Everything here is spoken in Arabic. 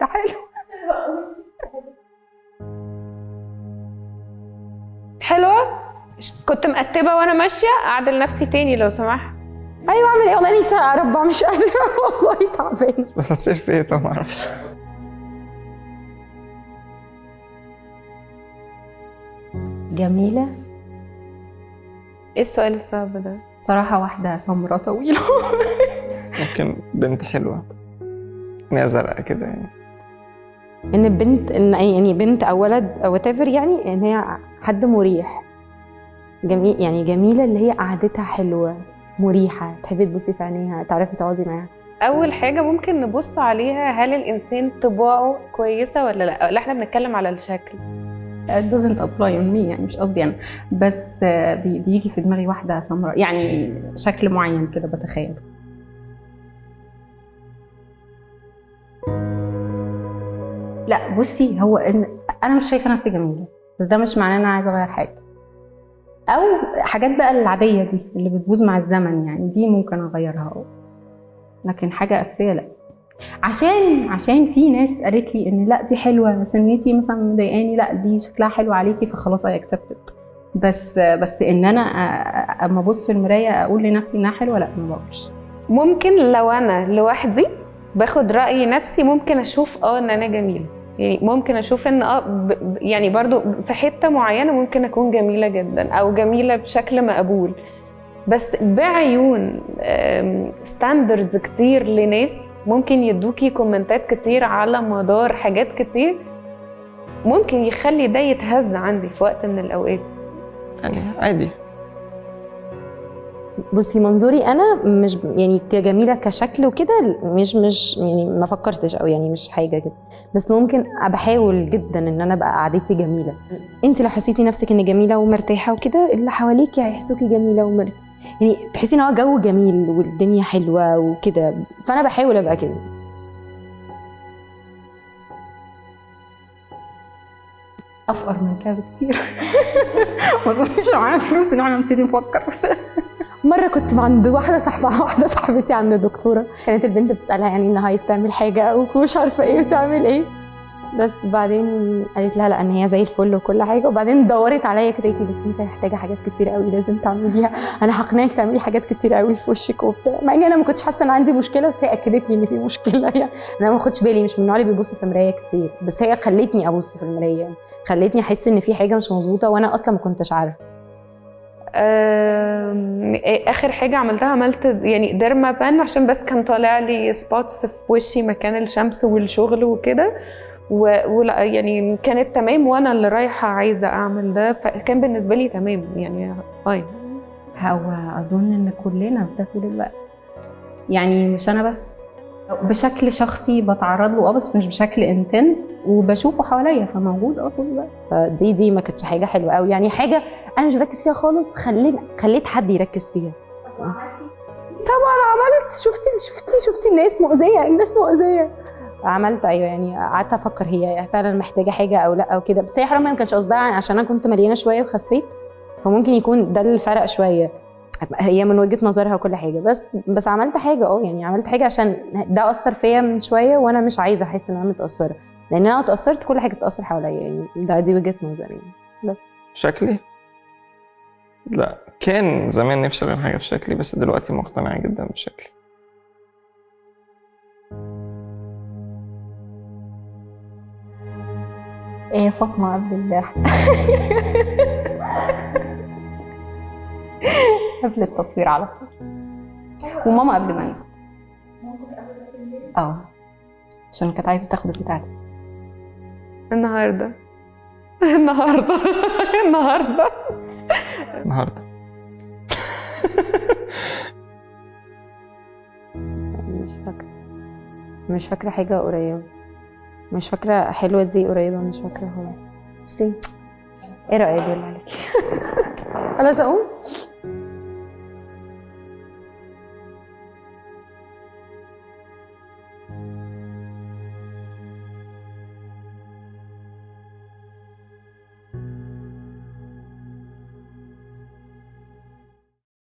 ده حلو. حلوة. كنت مقتبة وانا ماشية، اعدل نفسي تاني لو سمحت. ايوه اعمل ايه والله، نفسي اربع مش قادرة والله تعبانة. بس هتصير في ايه؟ طب معرفش. جميلة. ايه السؤال الصعب ده؟ صراحة واحدة سمرة طويلة. ممكن بنت حلوة عينيها زرقاء كده يعني. ان بنت، ان يعني بنت او ولد او whatever، يعني ان هي حد مريح جميل، يعني جميلة اللي هي قعدتها حلوة مريحة، تحبي تبصي في عينيها، تعرفي تقعدي معاها. اول حاجة ممكن نبص عليها هل الانسان طباعه كويسة ولا لا. لا احنا بنتكلم على الشكل. It doesn't apply on me، يعني مش قصدي انا، بس بيجي في دماغي واحدة سمراء، يعني شكل معين كده بتخيل. لا بصي، هو انا مش شايفة نفسي جميلة، بس ده مش معناه ان انا عايزة اغير حاجة، او حاجات بقى العادية دي اللي بتبوظ مع الزمن، يعني دي ممكن اغيرها، لكن حاجة اساسية لا. عشان في ناس قالت لي ان لا دي حلوه، سنتي مثلا مضايقاني، لا دي شكلها حلو عليكي، فخلاص اي اكسبتد. بس ان انا اما ابص في المرايه اقول لنفسي انها حلوه، لا ما بقولش. ممكن لو انا لوحدي باخد رأي نفسي ممكن اشوف ان انا جميلة، يعني ممكن اشوف ان يعني برضو في حتة معينة ممكن اكون جميلة جدا او جميلة بشكل مقبول، بس بعيون ستاندردز كتير لناس ممكن يدوكي كومنتات كتير على مدار حاجات كتير، ممكن يخلي ده يتهز عندي في وقت من الاوقات. يعني عادي. بصي منظوري انا مش يعني كجميله كشكل وكده، مش يعني ما فكرتش، او يعني مش حاجه كده، بس ممكن بحاول جدا ان انا ابقى قعدتي جميله. انت لو حسيتي نفسك ان جميله ومرتاحه وكده، اللي حواليكي هيحسوكي جميله ومرتاحه، يعني تحسي ان هو جو جميل والدنيا حلوه وكده، فانا بحاول ابقى كده. افقر من كده بكتير. ما اظنش معانا فلوس ان احنا نبتدي نفكر. مره كنت عند واحده صاحبتي عند دكتوره، كانت البنت بتسالها يعني انها عايز تعمل حاجه او مش عارفه ايه وتعمل ايه، بس بعدين قالت لها لا ان هي زي الفل وكل حاجه، وبعدين دورت عليا كده قالت لي بس انت محتاجه حاجات كتير قوي لازم تعمليها، انا هقنعك تعملي حاجات كتير قوي في وشك وبتاع، مع ان انا ما كنتش حاسه ان عندي مشكله، بس هي اكدت لي ان في مشكله. يعني انا ما باخدش بالي، مش من النوع اللي بيبص في المرايه كتير، بس هي خلتني ابص في المرايه، خلتني احس ان في حاجه مش مظبوطه وانا اصلا ما كنتش عارفه. اخر حاجه عملت يعني ديرما بان، عشان بس كان طالع لي سبوتس في وشي مكان الشمس والشغل وكده، ولا يعني كانت تمام، وانا اللي رايحه عايزه اعمل ده، فكان بالنسبه لي تمام يعني فاين. هو اظن ان كلنا في ده طول الوقت، يعني مش انا بس، بشكل شخصي بتعرض له بس مش بشكل انتنس، وبشوفه حواليا فموجود طول الوقت. فدي ما كانتش حاجه حلوه قوي، يعني حاجه انا مش بركز فيها خالص، خليت حد يركز فيها. طبعا عملت، شفتي الناس مؤذيه. عملت ايوه، يعني قعدت افكر هي فعلا محتاجه حاجه او لا او كده، بس هي حرام ما كانش قصدها، عشان انا كنت مليانه شويه وخسيت، فممكن يكون ده الفرق شويه، هي من وجهة نظرها وكل حاجة، بس عملت حاجة يعني عملت حاجة عشان ده أثر فيا من شوية، وأنا مش عايزة أحس إن أنا متأثرة، لأن أنا لو اتأثرت كل حاجة بتأثر حواليا، يعني دي وجهة نظري يعني. بس شكلي؟ لا، كان زمان نفسي اغير حاجة في شكلي، بس دلوقتي مقتنع جدا بشكلي. إيه فاطمة قبل الله. قبل التصوير على طول، وماما قبل ما انزل. عشان كانت عايزة تاخد البتاع ده النهارده. مش فاكرة حاجة قريبة، مش فاكرة حلوة دي قريبة، مش فاكرة. هو بس ايه رأيك بالله عليكي؟ خلاص اقوم.